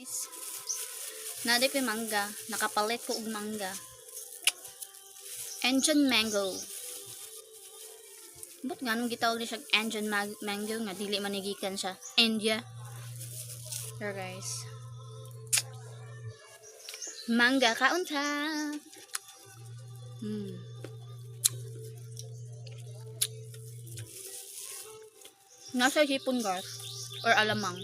guys. Nade ko mangga. Nakapalit ko og mangga. Indian mango. But nga nung gitawag siya Indian mango nga dili manigikan siya India. Here guys. Mangga kaunta. Nasa hipon guys or alamang.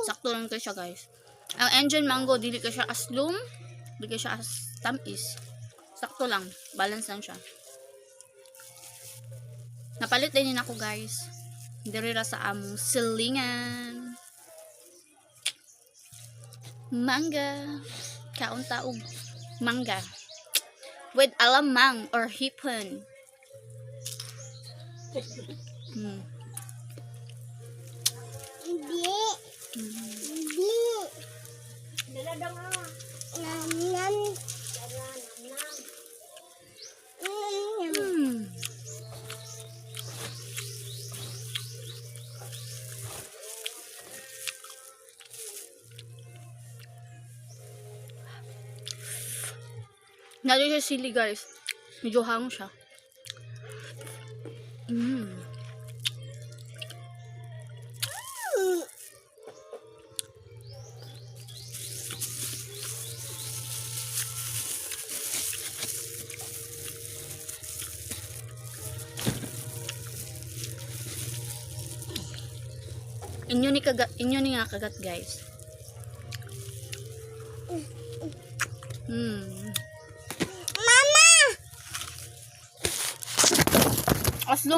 Sakto lang ko siya guys. Ang Indian mango dili ka siya aslum, dili ka siya as tamis. Sakto lang, balance lang siya. Napalit din ako guys. Diri ra sa among silingan. Mangga. Kaunta og mangga. With alamang or hipon. Nado siya sili guys. Medyo hang siya. Inyo ni nga kagat guys. Mama! Aslo